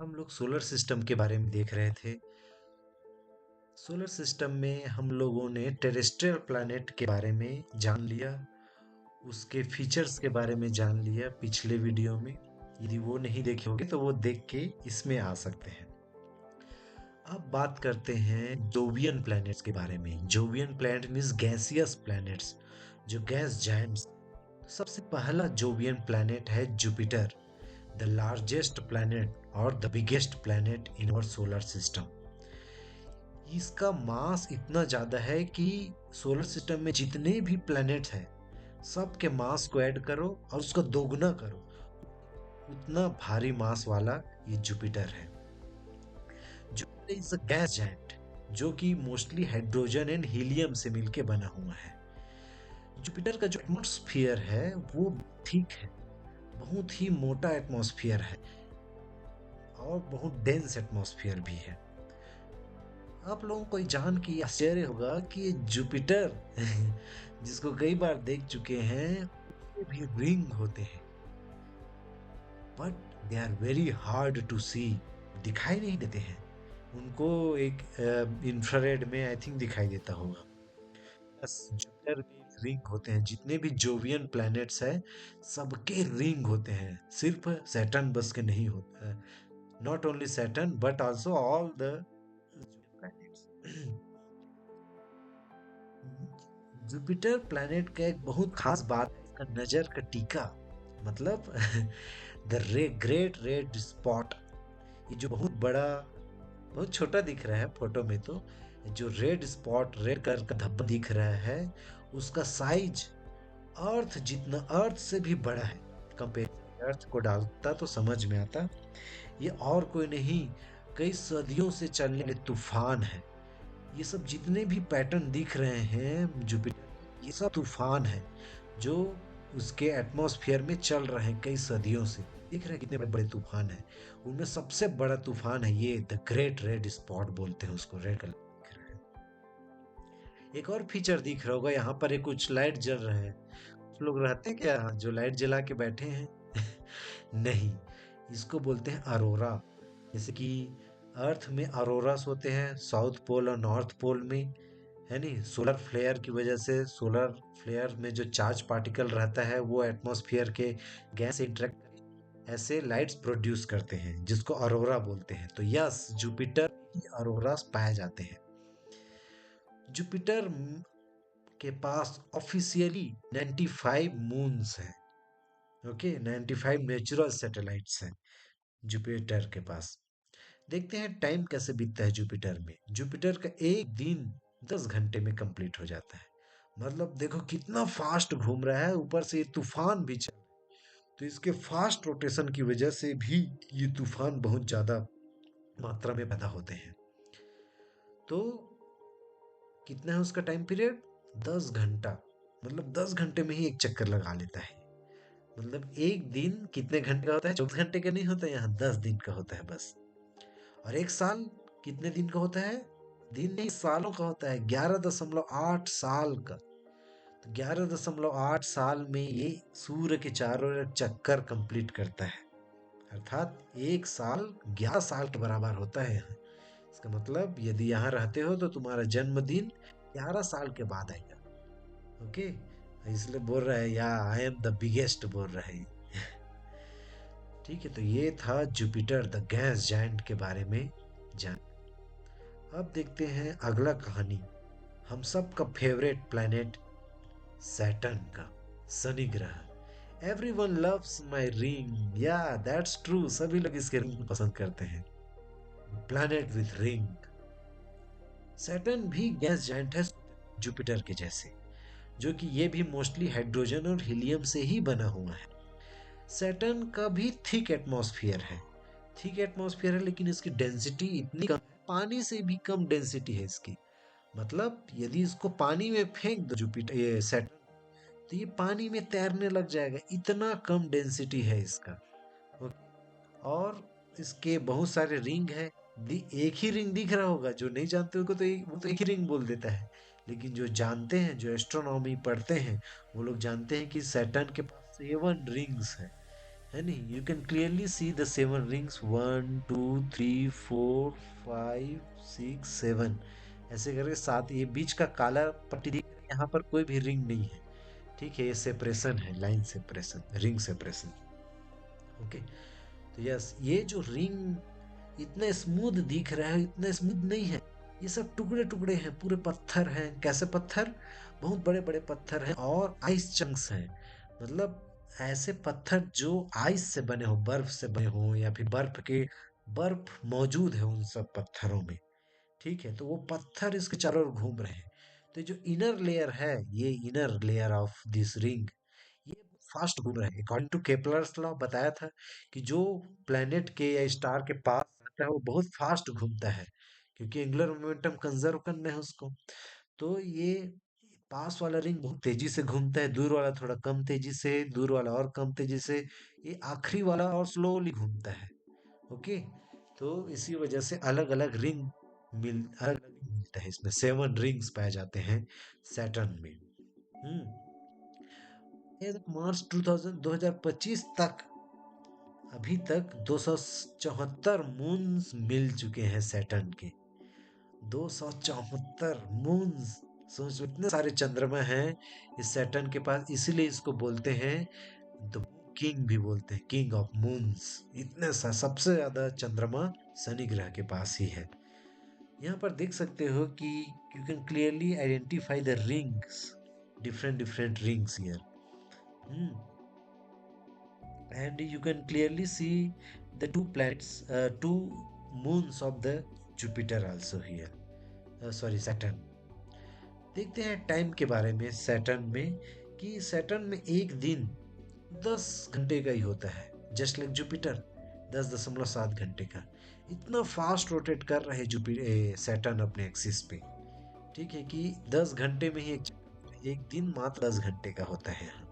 हम लोग solar system के बारे में देख रहे थे। सोलर सिस्टम में हम लोगों ने टेरेस्ट्रियल प्लैनेट के बारे में जान लिया, उसके फीचर्स के बारे में जान लिया पिछले वीडियो में। यदि वो नहीं देखे होंगे तो वो देख के इसमें आ सकते हैं। अब बात करते हैं जोवियन प्लैनेट्स के बारे में। Jovian planet means gaseous planets, जो गैस जायंट्स। सबसे पहला जोवियन प्लैनेट है जुपिटर, द लार्जेस्ट प्लैनेट और the biggest planet in our solar system. इसका मास इतना ज्यादा है कि सोलर सिस्टम में जितने भी प्लैनेट्स हैं सबके मास को ऐड करो और उसका दोगुना करो, उतना भारी मास वाला ये जुपिटर है। Jupiter is a gas giant जो कि मोस्टली हाइड्रोजन एंड हीलियम से मिलके बना हुआ है। जुपिटर का जो एटमॉस्फेयर है वो ठीक है, बहुत ही मोटा एटमॉस्फेयर है और बहुत डेंस एटमॉस्फेयर भी है। आप लोगों को जान के आश्चर्य होगा कि ये जुपिटर जिसको कई बार देख चुके हैं, उसके भी रिंग होते हैं, but they are very hard to see. दिखाई नहीं देते हैं उनको। एक इंफ्रारेड में आई थिंक दिखाई देता होगा। बस जुपिटर के रिंग होते हैं। जितने भी जोवियन प्लैनेट्स हैं सबके रिंग होते हैं, सिर्फ सैटर्न बस के नहीं होते। Not only Saturn but also all the planets. Jupiter planet का एक बहुत खास बात है इसका नजर का टीका, मतलब द ग्रेट रेड स्पॉट। ये जो बहुत बड़ा, बहुत छोटा दिख रहा है फोटो में, तो जो रेड स्पॉट, रेड कलर का धब्बा दिख रहा है, उसका साइज अर्थ जितना, अर्थ से भी बड़ा है। कंपेयर अर्थ को डालता तो समझ में आता। ये और कोई नहीं, कई सदियों से चलने वाले तूफान है। ये सब जितने भी पैटर्न दिख रहे हैं जुपिटर, ये सब तूफान है जो उसके एटमॉस्फेयर में चल रहे हैं कई सदियों से। दिख रहे हैं कितने बड़े बड़े तूफान हैं। उनमें सबसे बड़ा तूफान है ये द ग्रेट रेड स्पॉट बोलते हैं उसको, रेड कलर दिख रहा है। एक और फीचर दिख रहा होगा, यहाँ पर एक कुछ लाइट जल रहे हैं। कुछ लोग रहते हैं क्या जो लाइट जला के बैठे हैं? नहीं, इसको बोलते हैं अरोरा। जैसे कि अर्थ में अरोरास होते हैं साउथ पोल और नॉर्थ पोल में, है नहीं? सोलर फ्लेयर की वजह से, सोलर फ्लेयर में जो चार्ज पार्टिकल रहता है वो एटमॉस्फेयर के गैस से इंटरेक्ट ऐसे लाइट्स प्रोड्यूस करते हैं जिसको अरोरा बोलते हैं। तो यस, जुपिटर में अरोरास पाए जाते हैं। जुपिटर के पास ऑफिशियली 95 मून्स हैं। ओके, 95 नेचुरल सैटेलाइट्स हैं जुपिटर के पास। देखते हैं टाइम कैसे बीतता है जुपिटर में। जुपिटर का एक दिन 10 घंटे में कंप्लीट हो जाता है। मतलब देखो कितना फास्ट घूम रहा है, ऊपर से ये तूफान भी चल रहा है। तो इसके फास्ट रोटेशन की वजह से भी ये तूफान बहुत ज्यादा मात्रा में पैदा होते हैं। तो कितना है उसका टाइम पीरियड? 10 घंटा। मतलब 10 घंटे में ही एक चक्कर लगा लेता है। मतलब एक दिन कितने घंटे का होता है? 24 घंटे का नहीं होता, यहाँ 10 दिन का होता है बस। और एक साल कितने दिन का होता है? दिन नहीं, सालों का होता है। 11.8 साल का। तो 11.8 साल में ये सूर्य के चारों ओर चक्कर कंप्लीट करता है। अर्थात एक साल 11 साल के बराबर होता है यहाँ। इसका मतलब यदि यहाँ रहते हो तो तुम्हारा जन्मदिन 11 साल के बाद आएगा। ओके, इसलिए बोल रहा है या आई एम द बिगेस्ट बोल रहा है। ठीक है, तो ये था जुपिटर द गैस जायंट के बारे में जान। अब देखते हैं अगला कहानी, हम सब का फेवरेट प्लेनेट सैटर्न का, शनि ग्रह। एवरीवन लव्स माय रिंग, या दैट्स ट्रू, सभी लोग इसके रिंग को पसंद करते हैं। Planet with ring. सैटर्न भी गैस जायंट है जुपिटर के जैसे, जो कि ये भी मोस्टली हाइड्रोजन और हीलियम से ही बना हुआ है। सैटर्न का भी थिक एटमॉस्फेयर है। थिक एटमॉस्फेयर है लेकिन इसकी डेंसिटी इतनी कम, पानी से भी कम डेंसिटी है इसकी। मतलब यदि इसको पानी में फेंक दो जुपिटर, ये सैटर्न, तो ये पानी में तैरने लग जाएगा, इतना कम डेंसिटी है इसका। ओके। और इसके बहुत सारे रिंग है। एक ही रिंग दिख रहा होगा, जो नहीं जानते होगा तो वो तो एक ही रिंग बोल देता है। लेकिन जो जानते हैं, जो एस्ट्रोनॉमी पढ़ते हैं, वो लोग जानते हैं कि सैटर्न के पास 7 रिंग्स है है नहीं? You can clearly see the 7 rings, 1 2 3 4 5 6 7, ऐसे करके 7। ये बीच का काला पट्टी दिख रहा है, यहाँ पर कोई भी रिंग नहीं है। ठीक है, ये सेपरेशन है, line separation, ring separation. Okay, तो यस, ये जो रिंग इतना स्मूथ दिख रहा है, इतना स्मूथ नहीं है। ये सब टुकड़े टुकड़े हैं, पूरे पत्थर हैं। कैसे पत्थर? बहुत बड़े बड़े पत्थर हैं और आइस चंक्स हैं। मतलब ऐसे पत्थर जो आइस से बने हो, बर्फ से बने हो, या फिर बर्फ मौजूद है उन सब पत्थरों में। ठीक है, तो वो पत्थर इसके चारों ओर घूम रहे हैं। तो जो इनर लेयर है, ये inner layer of this ring, ये फास्ट घूम रहा है। अकॉर्डिंग टू केपलर्स लॉ बताया था कि जो प्लेनेट के या स्टार के पास आता है वो बहुत फास्ट घूमता है, क्योंकि एंगुलर मोमेंटम कंजर्व करना है उसको। तो ये पास वाला रिंग बहुत तेजी से घूमता है, दूर वाला थोड़ा कम तेजी से, दूर वाला और कम तेजी से, ये आखिरी वाला और स्लोली घूमता है। ओके, तो इसी वजह से अलग अलग मिलता है, इसमें 7 रिंग्स पाए जाते हैं सैटर्न में। हम्म ये मार्च 2025 तक, अभी तक 274 मून्स मिल चुके हैं सैटर्न के। 274 मून्स! सोच लो, इतने सारे चंद्रमा हैं इस सैटर्न के पास, इसीलिए इसको बोलते हैं द किंग भी बोलते हैं, किंग ऑफ मून्स। सबसे ज्यादा चंद्रमा शनि ग्रह के पास ही है। यहाँ पर देख सकते हो कि you can clearly identify the rings, different different rings here. Hmm and you can clearly see the two planets, two moons of the Jupiter also here, sorry, Saturn। देखते हैं टाइम के बारे में सैटर्न में, कि सैटर्न में एक दिन 10 घंटे का ही होता है, जस्ट लाइक जुपिटर, 10.7 घंटे का। इतना फास्ट रोटेट कर रहे हैं जुपिटर सैटर्न अपने एक्सिस पे। ठीक है, कि 10 घंटे में ही एक दिन मात्र 10 घंटे का होता है यहाँ।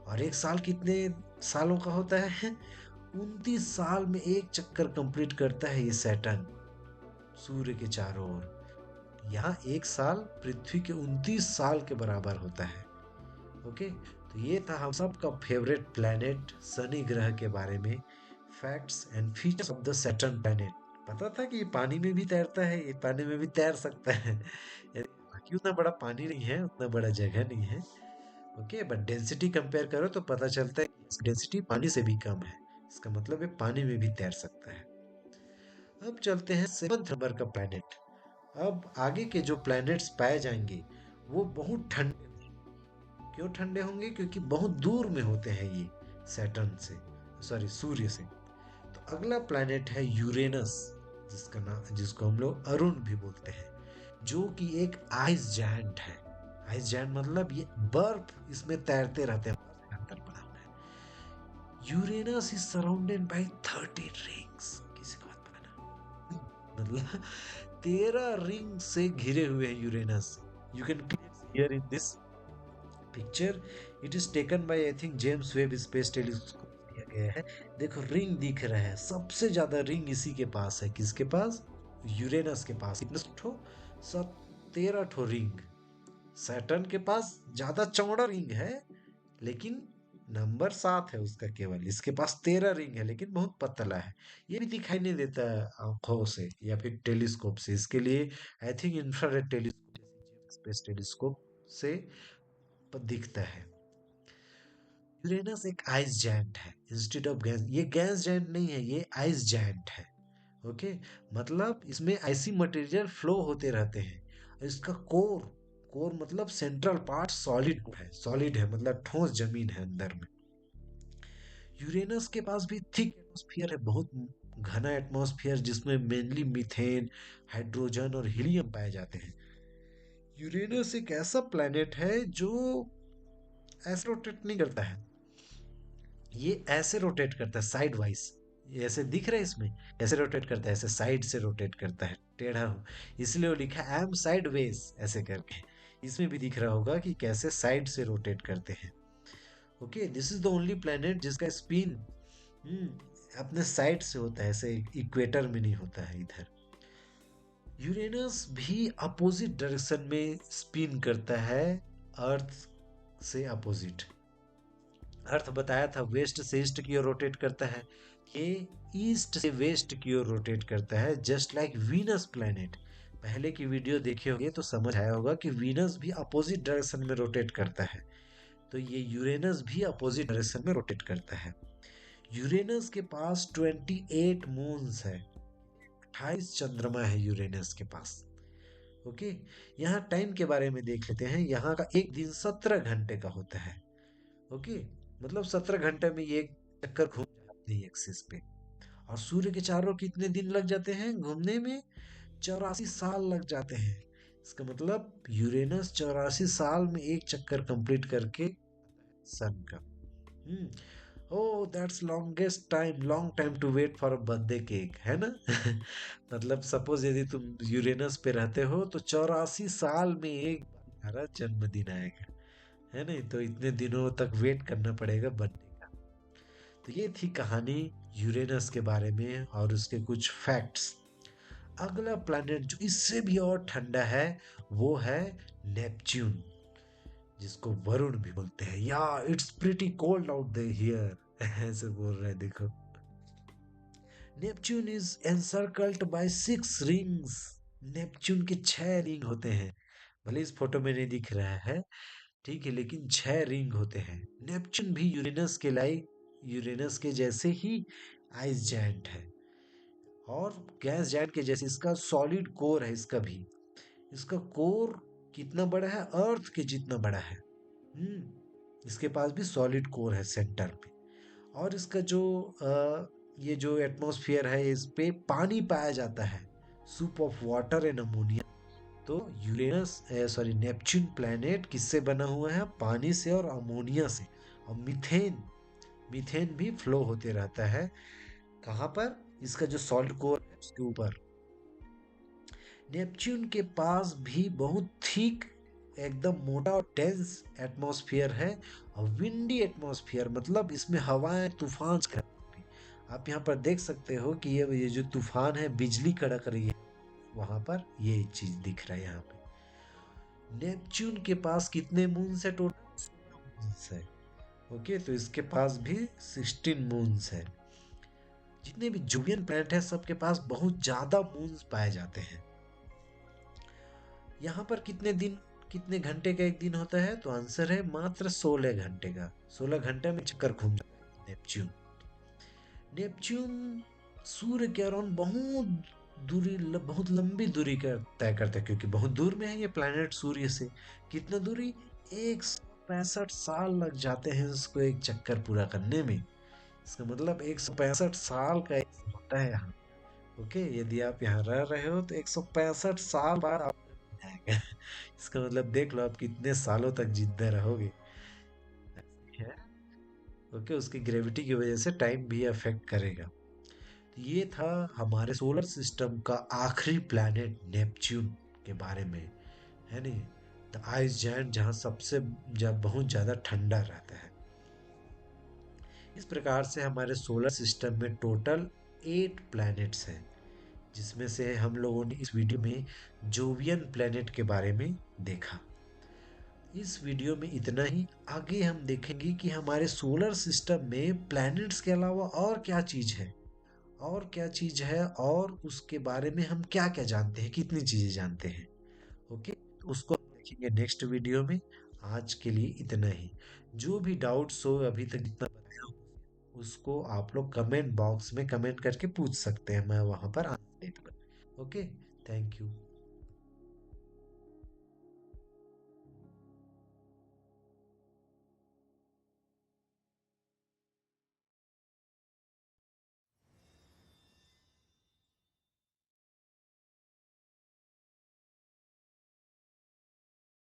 और एक साल कितने सालों का होता है? 29 साल में एक चक्कर कंप्लीट करता है ये सैटर्न सूर्य के चारों ओर। यहाँ एक साल पृथ्वी के 29 साल के बराबर होता है। ओके, तो ये था हम सब का फेवरेट प्लेनेट शनि ग्रह के बारे में, facts and features of the Saturn planet. पता था कि ये पानी में भी तैरता है, ये पानी में भी तैर सकता है। बाकी उतना बड़ा पानी नहीं है, उतना बड़ा जगह नहीं है। ओके, बट डेंसिटी कंपेयर करो तो पता चलता है कि डेंसिटी पानी से भी कम है। इसका मतलब है पानी में भी तैर सकता है। अब चलते हैं 7th नंबर का प्लैनेट। अब आगे के जो प्लैनेट्स पाए जाएंगे वो बहुत ठंडे। क्यों ठंडे होंगे? क्योंकि बहुत दूर में होते हैं ये सैटर्न से, सॉरी, सूर्य से। तो अगला प्लैनेट है यूरेनस, जिसको हम लोग अरुण भी बोलते हैं, जो कि एक आइस जायंट है। आइस जायंट मतलब ये बर्फ इसमें तैरते रहते हैं, बर्फ का अंदर बना हुआ है। Uranus is surrounded by 13 rings. किसी को बात पता ना? मतलब 13 रिंग से घिरे हुए हैं Uranus. You can here in this picture, it is taken by I think James Webb space telescope लिया गया है। देखो रिंग दिख रहा है, सबसे ज्यादा रिंग इसी के पास है। किसके पास? यूरेनस के पास। कितने ठो? सब 13 ठो रिंग। सैटर्न के पास ज्यादा चौड़ा रिंग है, लेकिन नंबर 7 है उसका केवल। इसके पास 13 रिंग है, लेकिन बहुत पतला है। ये भी दिखाई नहीं देता है आंखों से या फिर टेलीस्कोप से। इसके लिए I think infrared telescope, space telescope से दिखता है। यूरेनस एक आइस जायंट है इंस्टेड ऑफ गैस। ये गैस जायंट नहीं है, ये आइस जायंट है। ओके, मतलब इसमें ऐसी मटेरियल फ्लो होते रहते हैं। इसका कोर, कोर मतलब सेंट्रल पार्ट सॉलिड है, मतलब ठोस जमीन है अंदर में। यूरेनस के पास भी थिक एटमॉस्फेयर है, बहुत घना एटमॉस्फेयर, जिसमें मेनली मीथेन, हाइड्रोजन और हीलियम पाए जाते हैं। यूरेनस एक ऐसा प्लेनेट है जो ऐसे रोटेट नहीं करता है, ये ऐसे रोटेट करता है साइड वाइज। ये ऐसे दिख रहा है इसमें, ऐसे रोटेट करता है, ऐसे साइड से रोटेट करता है, टेढ़ा हो। इसलिए वो लिखा एम साइड वेज ऐसे करके। इसमें भी दिख रहा होगा कि कैसे साइड से रोटेट करते हैं। Okay, this is the only planet जिसका स्पिन अपने साइड से होता है, ऐसे इक्वेटर में नहीं होता है इधर। यूरेनस भी अपोजिट डायरेक्शन में स्पिन करता है, अर्थ से अपोजिट। अर्थ बताया था वेस्ट से ईस्ट की ओर रोटेट करता है, ये ईस्ट से वेस्ट की ओर रोटेट करता है, जस्ट लाइक वीनस प्लैनेट। पहले की वीडियो देखे होंगे तो समझ आया होगा कि वीनस भी अपोजिट डायरेक्शन में रोटेट करता है, तो ये यूरेनस भी अपोजिट डायरेक्शन में रोटेट करता है। यूरेनस के पास 28 मून्स है, 28 चंद्रमा है यूरेनस के पास। ओके, यहाँ टाइम के बारे में देख लेते हैं। यहाँ का एक दिन 17 घंटे का होता है। ओके, मतलब 17 घंटे में ये एक चक्कर घूम जाते हैं एक्सिस पे। और सूर्य के चारों कितने दिन लग जाते हैं घूमने में? 84 साल लग जाते हैं। इसका मतलब यूरेनस 84 साल में एक चक्कर कंप्लीट करके सन का। Hmm. Oh that's longest time, long time to wait for a birthday cake, है ना? मतलब सपोज यदि तुम यूरेनस पे रहते हो तो 84 साल में एक बार तुम्हारा जन्मदिन आएगा, है नहीं? तो इतने दिनों तक वेट करना पड़ेगा बर्थडे का। तो ये थी कहानी यूरेनस के बारे में और उसके कुछ फैक्ट्स। अगला प्लैनेट जो इससे भी और ठंडा है वो है नेपच्यून, जिसको वरुण भी बोलते हैं। या it's pretty cold out there ऐसे बोल रहे हैं, देखो। Neptune is encircled by 6 rings. Neptune के 6 रिंग होते हैं। भले इस फोटो में नहीं दिख रहा है, ठीक है, लेकिन 6 रिंग होते हैं। नेपच्यून भी यूरेनस के जैसे ही आइस जायंट है और गैस जायंट के जैसे इसका सॉलिड कोर है। इसका कोर कितना बड़ा है? अर्थ के जितना बड़ा है। इसके पास भी सॉलिड कोर है सेंटर पे। और इसका जो ये जो एटमॉस्फेयर है इस पे पानी पाया जाता है, soup of water and ammonia. तो नेपच्यून प्लैनेट किससे बना हुआ है? पानी से और अमोनिया से। और मीथेन, मीथेन भी फ्लो होते रहता है। कहाँ पर? इसका जो सॉलिड कोर है उसके ऊपर। नेपच्यून के पास भी बहुत थिक, एकदम मोटा और डेंस एटमॉस्फेयर है। और विंडी एटमॉस्फेयर, मतलब इसमें हवाएं तूफान करती। आप यहाँ पर देख सकते हो कि ये जो तूफान है, बिजली कड़क रही है वहां पर, ये चीज दिख रहा है यहाँ पे। नेपच्यून के पास कितने मून्स है टोटल? 16 मून्स है। ओके, तो इसके पास भी 16 मून्स है। जितने भी जुबियन प्लैनेट है सबके पास बहुत ज्यादा मून्स पाए जाते हैं। यहाँ पर कितने दिन, कितने घंटे का एक दिन होता है? तो आंसर है मात्र 16 घंटे का। 16 घंटे में चक्कर घूम जाता है नेपच्यून। नेपच्यून सूर्य के अराउंड बहुत लंबी दूरी का तय करता है, क्योंकि बहुत दूर में है ये प्लैनेट सूर्य से। कितना दूरी? 165 साल लग जाते हैं उसको एक चक्कर पूरा करने में। इसका मतलब 165 साल का एक होता है यहाँ। ओके, यदि आप यहाँ रह रहे हो तो 165 साल बाद आप जाएगा। इसका मतलब देख लो आप कितने सालों तक जिंदा रहोगे। है। ओके, उसकी ग्रेविटी की वजह से टाइम भी अफेक्ट करेगा। तो ये था हमारे सोलर सिस्टम का आखिरी प्लैनेट नेपच्यून के बारे में, है नहीं? द आइस जायंट, जहाँ सबसे जब बहुत ज्यादा ठंडा रहता है। इस प्रकार से हमारे सोलर सिस्टम में टोटल 8 प्लैनेट्स हैं, जिसमें से हम लोगों ने इस वीडियो में जोवियन प्लैनेट के बारे में देखा। इस वीडियो में इतना ही। आगे हम देखेंगे कि हमारे सोलर सिस्टम में प्लैनेट्स के अलावा और क्या चीज है, और क्या चीज है, और उसके बारे में हम क्या क्या जानते हैं, कितनी चीजें जानते हैं। ओके, तो उसको हम देखेंगे नेक्स्ट वीडियो में। आज के लिए इतना ही। जो भी डाउट्स हो अभी तक जितना बताया हूं, उसको आप लोग कमेंट बॉक्स में कमेंट करके पूछ सकते हैं, मैं वहां पर आंसर दे दूंगा। Okay, thank you.